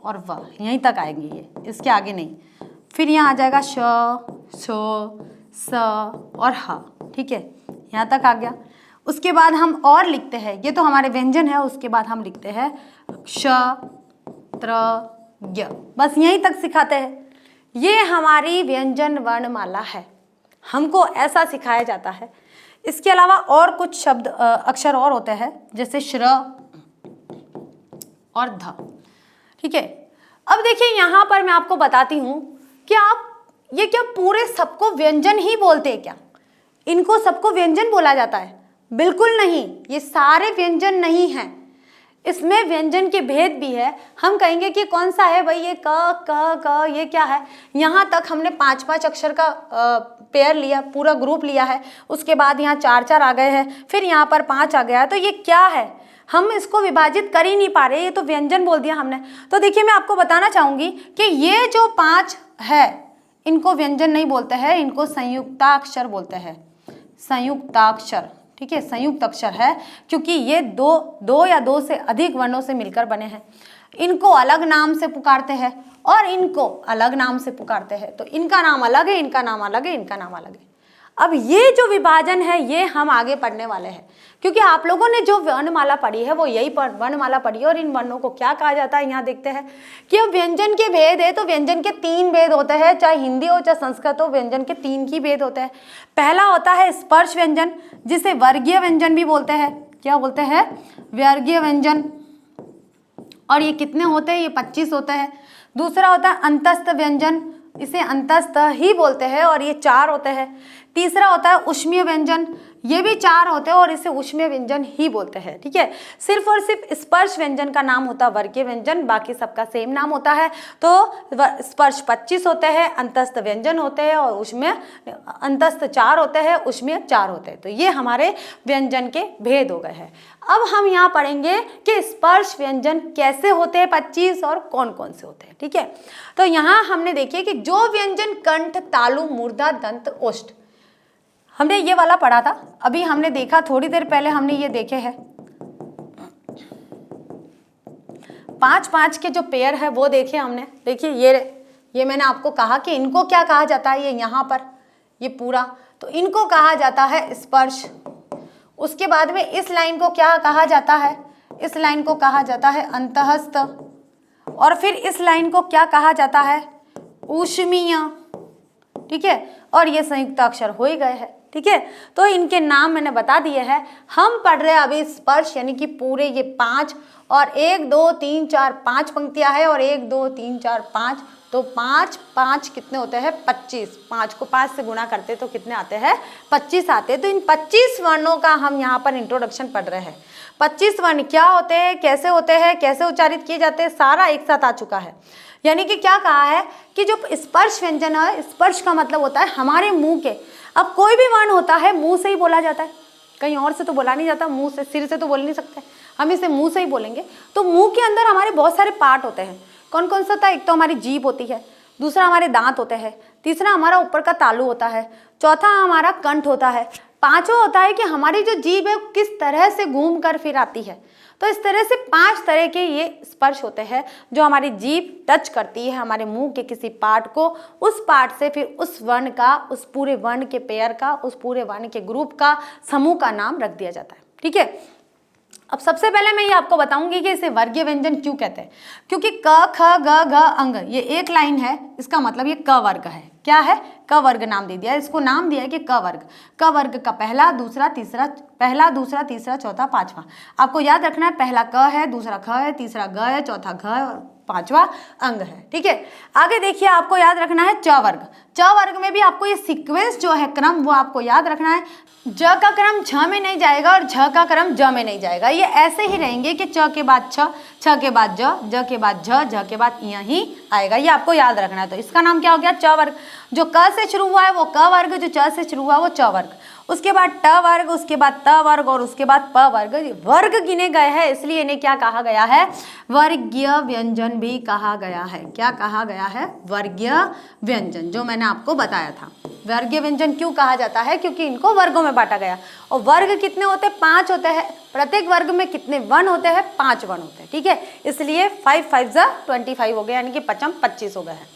और व, यहीं तक आएंगे ये, इसके आगे नहीं। फिर यहाँ आ जाएगा श श स और ह। ठीक है, यहाँ तक आ गया। उसके बाद हम और लिखते हैं, ये तो हमारे व्यंजन है। उसके बाद हम लिखते हैं श त्र य, बस यहीं तक सिखाते हैं। ये हमारी व्यंजन वर्णमाला है। हमको ऐसा सिखाया जाता है इसके अलावा और कुछ शब्द अक्षर और होते हैं, जैसे श्र और ध। ठीक है, अब देखिए यहाँ पर मैं आपको बताती हूँ कि आप ये क्या पूरे सबको व्यंजन ही बोलते हैं क्या? इनको सबको व्यंजन बोला जाता है? बिल्कुल नहीं, ये सारे व्यंजन नहीं हैं, इसमें व्यंजन के भेद भी है। हम कहेंगे कि कौन सा है भाई, ये क ये क्या है? यहाँ तक हमने 5-5 अक्षर का पेयर लिया, पूरा ग्रुप लिया है, उसके बाद यहाँ 4-4 आ गए हैं, फिर यहाँ पर 5 आ गया है, तो ये क्या है? हम इसको विभाजित कर ही नहीं पा रहे, ये तो व्यंजन बोल दिया हमने। तो देखिए मैं आपको बताना चाहूँगी कि ये जो 5 है इनको व्यंजन नहीं बोलते हैं, इनको संयुक्ताक्षर बोलते हैं, संयुक्ताक्षर। ठीक है, संयुक्त अक्षर है क्योंकि ये दो या दो से अधिक वर्णों से मिलकर बने हैं। इनको अलग नाम से पुकारते हैं और इनको अलग नाम से पुकारते हैं, तो इनका नाम अलग है, इनका नाम अलग है, इनका नाम अलग है। अब ये जो विभाजन है ये हम आगे पढ़ने वाले हैं, क्योंकि आप लोगों ने जो वर्णमाला पढ़ी है वो यही वर्णमाला पढ़ी है। और इन वर्णों को क्या कहा जाता है यहाँ देखते हैं कि अब व्यंजन के भेद है, तो व्यंजन के 3 भेद होते हैं, चाहे हिंदी हो चाहे संस्कृत हो, व्यंजन के 3 ही भेद होते हैं। पहला होता है स्पर्श व्यंजन, जिसे वर्गीय व्यंजन भी बोलते हैं। क्या बोलते हैं? वर्गीय व्यंजन। और ये कितने होते हैं? ये 25 होते हैं। दूसरा होता है अंतस्थ व्यंजन, इसे अंतस्थ ही बोलते हैं और ये 4 होते हैं। तीसरा होता है ऊष्मीय व्यंजन, ये भी 4 होते हैं और इसे ऊष्मीय व्यंजन ही बोलते हैं। ठीक है, सिर्फ और सिर्फ स्पर्श व्यंजन का नाम होता है वर्गीय व्यंजन, बाकी सबका सेम नाम होता है। तो स्पर्श 25 होते हैं, अंतस्थ व्यंजन होते हैं और ऊष्मीय अंतस्थ 4 होते हैं, ऊष्मीय 4 होते हैं। तो ये हमारे व्यंजन के भेद हो गए हैं। अब हम यहाँ पढ़ेंगे कि स्पर्श व्यंजन कैसे होते हैं 25 और कौन कौन से होते हैं। ठीक है, तो यहाँ हमने देखिए कि जो व्यंजन कंठ, तालु, मूर्धा, दंत, ओष्ठ, हमने ये वाला पढ़ा था। अभी हमने देखा थोड़ी देर पहले हमने ये देखे हैं 5-5 के जो पेयर है वो देखे हमने। देखिए ये मैंने आपको कहा कि इनको क्या कहा जाता है, ये यहाँ पर ये पूरा, तो इनको कहा जाता है स्पर्श। उसके बाद में इस लाइन को क्या कहा जाता है? इस लाइन को कहा जाता है अंतहस्थ। और फिर इस लाइन को क्या कहा जाता है? ऊष्मीय। ठीक है, और ये संयुक्त अक्षर हो ही गए हैं। ठीक है, तो इनके नाम मैंने बता दिए हैं। हम पढ़ रहे हैं अभी स्पर्श, यानी कि पूरे ये 5 और 1 2 3 4 5 पंक्तियां है और 1 2 3 4 5, तो 5 कितने होते हैं? 25। 5 को 5 से गुणा करते तो कितने आते हैं? 25 आते हैं। तो इन 25 वर्णों का हम यहाँ पर इंट्रोडक्शन पढ़ रहे हैं। 25 वर्ण क्या होते हैं, कैसे होते हैं, कैसे उच्चारित किए जाते हैं, सारा एक साथ आ चुका है। यानी कि क्या कहा है कि जो स्पर्श व्यंजन है, स्पर्श का मतलब होता है हमारे मुंह के। अब कोई भी वर्ण होता है मुंह से ही बोला जाता है, कहीं और से तो बोला नहीं जाता, मुंह से, सिर से तो बोल नहीं सकते, हम इसे मुंह से ही बोलेंगे। तो मुंह के अंदर हमारे बहुत सारे पार्ट होते हैं। कौन कौन सा होता है? एक तो हमारी जीभ होती है, दूसरा हमारे दांत होते हैं, तीसरा हमारा ऊपर का तालु होता है, चौथा हमारा कंठ होता है, पांचवा होता है कि हमारी जो जीभ है किस तरह से घूम कर फिर आती है। तो इस तरह से 5 तरह के ये स्पर्श होते हैं जो हमारी जीभ टच करती है हमारे मुंह के किसी पार्ट को, उस पार्ट से फिर उस वर्ण का, उस पूरे वर्ण के पेयर का, उस पूरे वर्ण के ग्रुप का, समूह का नाम रख दिया जाता है। ठीक है, अब सबसे पहले मैं ये आपको बताऊंगी कि इसे वर्गीय व्यंजन क्यों कहते हैं। क्योंकि क, ख, ग, घ, अंग, ये एक लाइन है, इसका मतलब ये क वर्ग है। क्या है? क वर्ग नाम दे दिया, इसको नाम दिया है कि क वर्ग। क वर्ग का पहला, दूसरा, तीसरा, चौथा, पांचवा। आपको याद रखना है, पहला क है, दूसरा ख है, तीसरा ग है, चौथा घ है और पांचवा अंग है। ठीक है, आगे देखिए, आपको याद रखना है च वर्ग। च वर्ग में भी आपको ये सीक्वेंस जो है, क्रम, वो आपको याद रखना है। ज का क्रम झ में नहीं जाएगा और झ का क्रम ज में नहीं जाएगा, ये ऐसे ही रहेंगे कि च के बाद छ, छ के बाद ज के बाद झ के बाद यही आएगा, ये आपको याद रखना है। तो इसका नाम क्या हो गया? च वर्ग। जो क से शुरू हुआ है वो क वर्ग, जो च से शुरू हुआ वो च वर्ग, उसके बाद ट वर्ग, उसके बाद त वर्ग और उसके बाद प वर्ग। वर्ग गिने गए हैं, इसलिए इन्हें क्या कहा गया है? वर्गीय व्यंजन भी कहा गया है। क्या कहा गया है? वर्गीय व्यंजन, जो मैंने आपको बताया था। वर्गीय व्यंजन क्यों कहा जाता है? क्योंकि इनको वर्गों में बांटा गया। और वर्ग कितने होते हैं? 5 होते हैं। प्रत्येक वर्ग में कितने वर्ण होते हैं? 5 वर्ण होते हैं। ठीक है, इसलिए 5 5 25 हो गए, यानी कि 25 हो गए हैं।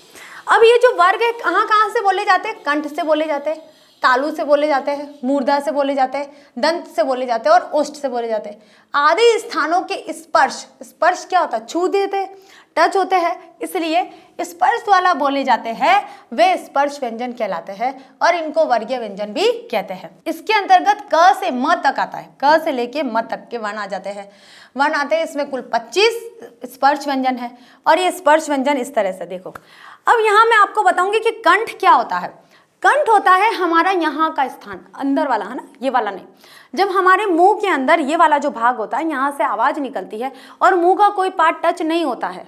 अब ये जो वर्ग है कहाँ से बोले जाते हैं? कंठ से बोले जाते हैं, तालु से बोले जाते हैं, मूर्धा से बोले जाते हैं, दंत से बोले जाते हैं और ओष्ठ से बोले जाते हैं। आदि स्थानों के स्पर्श, स्पर्श क्या होता है? छू देते हैं, टच होते हैं, इसलिए स्पर्श वाला बोले जाते हैं वे स्पर्श व्यंजन कहलाते हैं और इनको वर्गीय व्यंजन भी कहते हैं। इसके अंतर्गत क से म तक आता है, क से लेके म तक के वर्ण आ जाते हैं, वर्ण आते हैं। इसमें कुल 25 स्पर्श व्यंजन है और ये स्पर्श व्यंजन इस तरह से देखो। अब यहाँ मैं आपको बताऊंगी कि कंठ क्या होता है। कंठ होता है हमारा यहाँ का स्थान, अंदर वाला है ना, ये वाला नहीं। जब हमारे मुंह के अंदर ये वाला जो भाग होता है, यहाँ से आवाज निकलती है और मुंह का कोई पार्ट टच नहीं होता है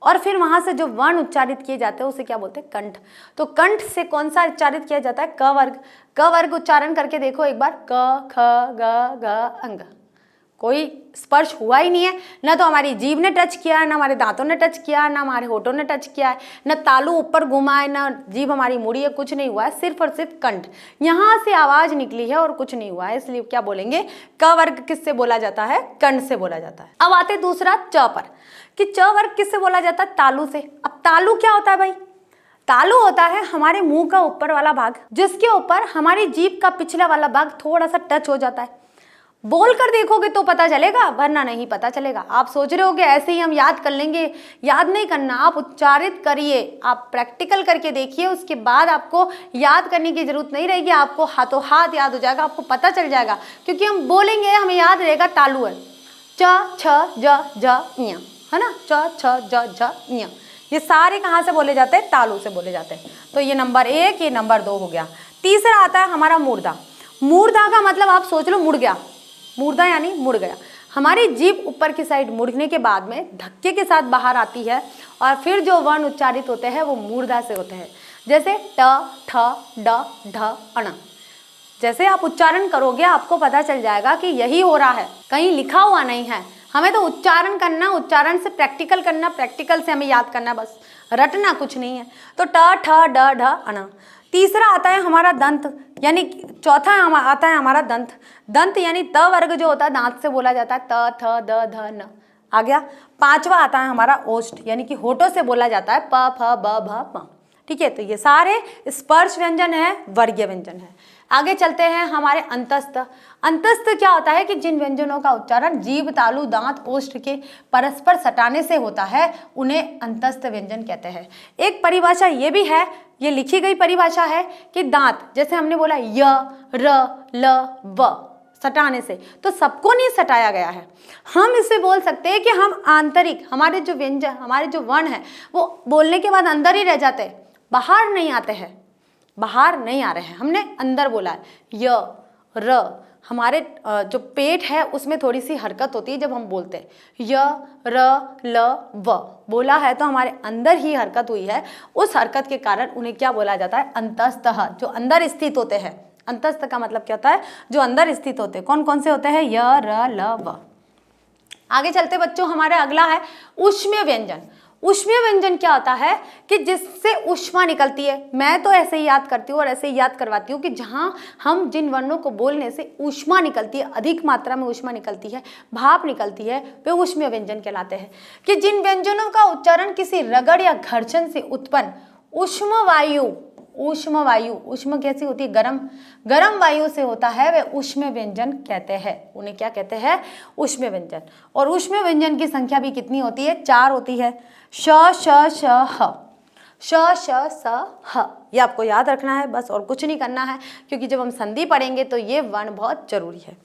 और फिर वहां से जो वर्ण उच्चारित किए जाते हैं उसे क्या बोलते हैं, कंठ। तो कंठ से कौन सा उच्चारित किया जाता है, क वर्ग। क वर्ग उच्चारण करके देखो एक बार, क ख ग घ अंग। कोई स्पर्श हुआ ही नहीं है, ना तो हमारी जीभ ने टच किया है, ना हमारे दांतों ने टच किया है, ना हमारे होठों ने टच किया है, ना तालू ऊपर घुमा है, ना जीभ हमारी मुड़ी है, कुछ नहीं हुआ है, सिर्फ और सिर्फ कंठ। यहाँ से आवाज निकली है और कुछ नहीं हुआ है, इसलिए क्या बोलेंगे, क वर्ग किससे बोला जाता है, कंठ से बोला जाता है। अब आते दूसरा च पर, कि च वर्ग किससे बोला जाता है, तालू से। अब तालू क्या होता है भाई, तालू होता है हमारे मुंह का ऊपर वाला भाग, जिसके ऊपर हमारी जीभ का पिछला वाला भाग थोड़ा सा टच हो जाता है। बोल कर देखोगे तो पता चलेगा, वरना नहीं पता चलेगा। आप सोच रहे होगे ऐसे ही हम याद कर लेंगे, याद नहीं करना, आप उच्चारित करिए, आप प्रैक्टिकल करके देखिए, उसके बाद आपको याद करने की जरूरत नहीं रहेगी, आपको हाथों हाथ याद हो जाएगा, आपको पता चल जाएगा, क्योंकि हम बोलेंगे हमें याद रहेगा तालू है, च छ ज ज ञ, है ना, च छ ज ज ञ। ये सारे कहाँ से बोले जाते हैं, तालू से बोले जाते हैं। तो ये नंबर 1, ये नंबर 2 हो गया। तीसरा आता है हमारा मूर्धा। मूर्धा का मतलब आप सोच लो मुड़ गया, मूर्धा यानी मुड़ गया। हमारी जीभ ऊपर की साइड मुड़ने के बाद में धक्के के साथ बाहर आती है और फिर जो वर्ण उच्चारित होते हैं वो मूर्धा से होते हैं। जैसे ट ठ ड ढ अण, जैसे आप उच्चारण करोगे आपको पता चल जाएगा कि यही हो रहा है, कहीं लिखा हुआ नहीं है। हमें तो उच्चारण करना, उच्चारण से प्रैक्टिकल करना, प्रैक्टिकल से हमें याद करना, बस रटना कुछ नहीं है। तो ट ठ ड ढ अण। तीसरा आता है हमारा दंत, यानी चौथा आता है हमारा दंत। दंत यानी त वर्ग जो होता है दांत से बोला जाता है, त थ द ध न आ गया। पांचवा आता है हमारा ओष्ठ, यानी कि होठों से बोला जाता है, प फ ब भ प। ठीक है, तो ये सारे स्पर्श व्यंजन है, वर्गीय व्यंजन है। आगे चलते हैं हमारे अंतस्थ। अंतस्थ क्या होता है कि जिन व्यंजनों का उच्चारण जीभ, तालू, दांत, ओष्ठ के परस्पर सटाने से होता है उन्हें अंतस्थ व्यंजन कहते हैं। एक परिभाषा ये भी है, ये लिखी गई परिभाषा है कि दांत, जैसे हमने बोला य र ल व सटाने से, तो सबको नहीं सटाया गया है। हम इसे बोल सकते हैं कि हम आंतरिक, हमारे जो व्यंजन, हमारे जो वर्ण है वो बोलने के बाद अंदर ही रह जाते हैं, बाहर नहीं आते हैं, बाहर नहीं आ रहे हैं, हमने अंदर बोला है। य र, हमारे जो पेट है उसमें थोड़ी सी हरकत होती है जब हम बोलते हैं, य र ल व बोला है तो हमारे अंदर ही हरकत हुई है, उस हरकत के कारण उन्हें क्या बोला जाता है, अंतस्तः, जो अंदर स्थित होते हैं। अंतस्थ का मतलब क्या होता है, जो अंदर स्थित होते हैं। कौन कौन से होते हैं, य र ल व। आगे चलते बच्चों, हमारे अगला है ऊष्मीय व्यंजन। ऊष्मीय व्यंजन क्या होता है कि जिससे ऊष्मा निकलती है। मैं तो ऐसे ही याद करती हूँ और ऐसे ही याद करवाती हूँ कि जहाँ हम जिन वर्णों को बोलने से ऊष्मा निकलती है, अधिक मात्रा में ऊष्मा निकलती है, भाप निकलती है, वे ऊष्मीय व्यंजन कहलाते हैं। कि जिन व्यंजनों का उच्चारण किसी रगड़ या घर्षण से उत्पन्न ऊष्म वायु, ऊष्म वायु, ऊष्म कैसी होती है, गरम, गरम वायु से होता है, वे ऊष्मीय व्यंजन कहते हैं। उन्हें क्या कहते हैं, ऊष्मीय व्यंजन। और ऊष्मीय व्यंजन की संख्या भी कितनी होती है, 4 होती है। श श श ह, श श स ह, ये आपको याद रखना है बस, और कुछ नहीं करना है, क्योंकि जब हम संधि पढ़ेंगे तो ये वर्ण बहुत जरूरी है।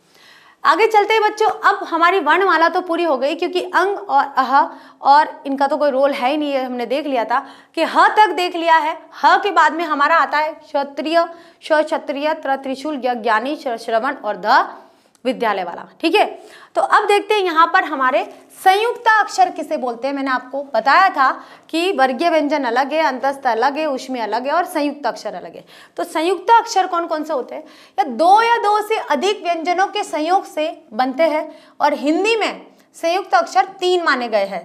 आगे चलते हैं बच्चों, अब हमारी वर्णमाला तो पूरी हो गई, क्योंकि अंग और अह और इनका तो कोई रोल है ही नहीं है, हमने देख लिया था कि ह तक देख लिया है। ह के बाद में हमारा आता है क्षत्रिय, श क्षत्रिय, त्र त्रिशूल, ज्ञानी, श्रवण और ध विद्यालय वाला। ठीक है, तो अब देखते हैं यहाँ पर हमारे संयुक्त अक्षर किसे बोलते हैं। मैंने आपको बताया था कि वर्गीय व्यंजन अलग है, अंतस्थ अलग है, ऊष्मीय अलग है और संयुक्त अक्षर अलग है। तो संयुक्त अक्षर कौन कौन से होते हैं, या दो से अधिक व्यंजनों के संयोग से बनते हैं। और हिंदी में संयुक्त अक्षर 3 माने गए हैं।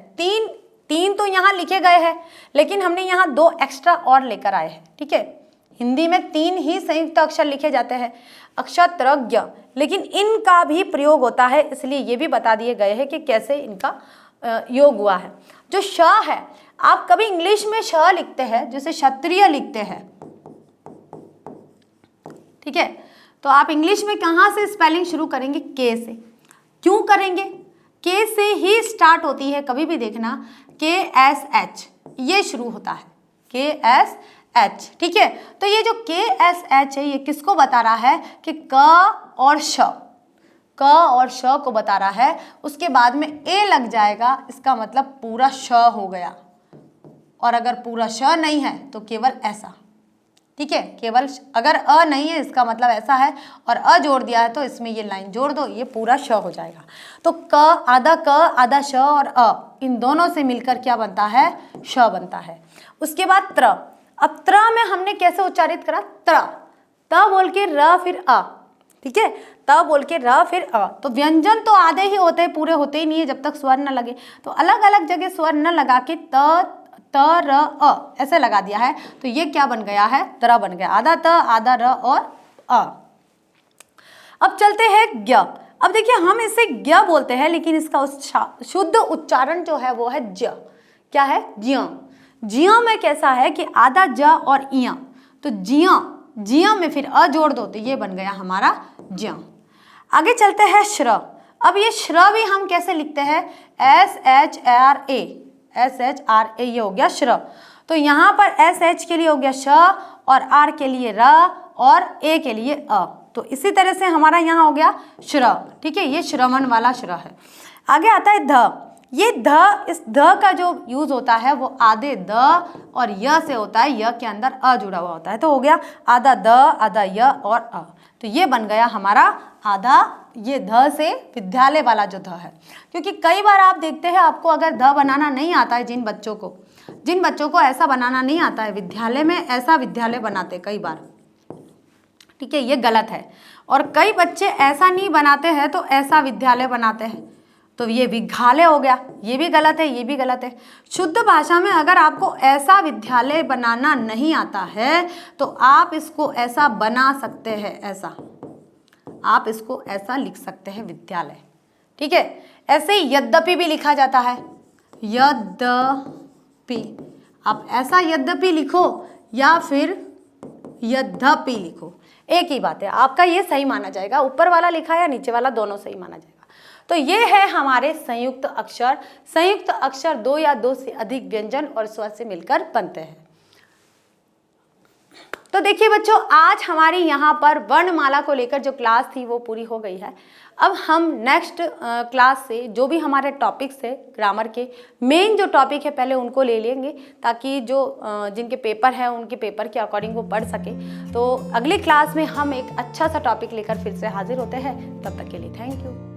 तीन तो यहाँ लिखे गए हैं, लेकिन हमने यहाँ 2 एक्स्ट्रा और लेकर आए हैं। ठीक है, हिंदी में 3 ही संयुक्त अक्षर लिखे जाते हैं, अक्षत्रज्ञ, लेकिन इनका भी प्रयोग होता है, इसलिए ये भी बता दिए गए हैं कि कैसे इनका योग हुआ है। जो श है, आप कभी इंग्लिश में श लिखते हैं, जैसे क्षत्रिय लिखते हैं। ठीक है, तो आप इंग्लिश में कहाँ से स्पेलिंग शुरू करेंगे, के से। क्यों करेंगे, के से ही स्टार्ट होती है। कभी भी देखना KSH ये शुरू होता है, KSH, ठीक है। तो ये जो KSH है ये किसको बता रहा है कि क और श को बता रहा है। उसके बाद में ए लग जाएगा, इसका मतलब पूरा श हो गया, और अगर पूरा श नहीं है तो केवल ऐसा, ठीक है। केवल अगर अ नहीं है इसका मतलब ऐसा है, और अ जोड़ दिया है तो इसमें ये लाइन जोड़ दो, ये पूरा श हो जाएगा। तो क आधा श और अ, इन दोनों से मिलकर क्या बनता है, श बनता है। उसके बाद त्र। अब त्र में हमने कैसे उच्चारित करा, त्र, त बोल के र फिर अ, ठीक है, त बोल के र फिर अ। तो व्यंजन तो आधे ही होते हैं, पूरे होते ही नहीं है जब तक स्वर न लगे। तो अलग अलग जगह स्वर न लगा के त र अ ऐसे लगा दिया है, तो ये क्या बन गया है, त्र बन गया। आधा त आधा र और अ। अब चलते हैं ज्ञ। अब देखिए हम इसे ज्ञ बोलते हैं, लेकिन इसका शुद्ध उच्चारण जो है वो है ज। क्या है, ज्य। ज्य में कैसा है कि आधा ज और इय, तो ज्य में फिर अ जोड़ दो तो ये बन गया हमारा ज्य। आगे चलते हैं श्र। अब ये श्र भी हम कैसे लिखते हैं, SHRA, SHRA ये हो गया श्र। तो यहाँ पर SH के लिए हो गया श, और R के लिए र, और A के लिए अ। तो इसी तरह से हमारा यहाँ हो गया श्र, ठीक है। ये श्रवण वाला श्र है। आगे आता है ध। ये ध, इस ध का जो यूज होता है वो आधे द और य से होता है, य के अंदर अ जुड़ा हुआ होता है। तो हो गया आधा द आधा य और अ। तो ये बन गया हमारा आधा, ये ध से विद्यालय वाला जो ध है। क्योंकि कई बार आप देखते हैं आपको अगर ध बनाना नहीं आता है, जिन बच्चों को ऐसा बनाना नहीं आता है, विद्यालय में ऐसा विद्यालय बनाते कई बार, ठीक है, ये गलत है। और कई बच्चे ऐसा नहीं बनाते हैं तो ऐसा विद्यालय बनाते हैं, तो ये विघालय हो गया, ये भी गलत है, ये भी गलत है। शुद्ध भाषा में अगर आपको ऐसा विद्यालय बनाना नहीं आता है तो आप इसको ऐसा बना सकते हैं, ऐसा आप इसको ऐसा लिख सकते हैं विद्यालय, ठीक है। ऐसे ही यद्यपि भी लिखा जाता है, यद्यपि, आप ऐसा यद्यपि लिखो या फिर यद्यपि लिखो, एक ही बात है, आपका ये सही माना जाएगा। ऊपर वाला लिखा या नीचे वाला, दोनों सही माना जाएगा। तो ये है हमारे संयुक्त अक्षर। संयुक्त अक्षर दो या दो से अधिक व्यंजन और स्वर से मिलकर बनते हैं। तो देखिए बच्चों, आज हमारी यहाँ पर वर्णमाला को लेकर जो क्लास थी वो पूरी हो गई है। अब हम नेक्स्ट क्लास से जो भी हमारे टॉपिक्स है ग्रामर के, मेन जो टॉपिक है पहले उनको ले लेंगे, ताकि जो जिनके पेपर है उनके पेपर के अकॉर्डिंग वो पढ़ सके। तो अगली क्लास में हम एक अच्छा सा टॉपिक लेकर फिर से हाजिर होते हैं। तब तक के लिए थैंक यू।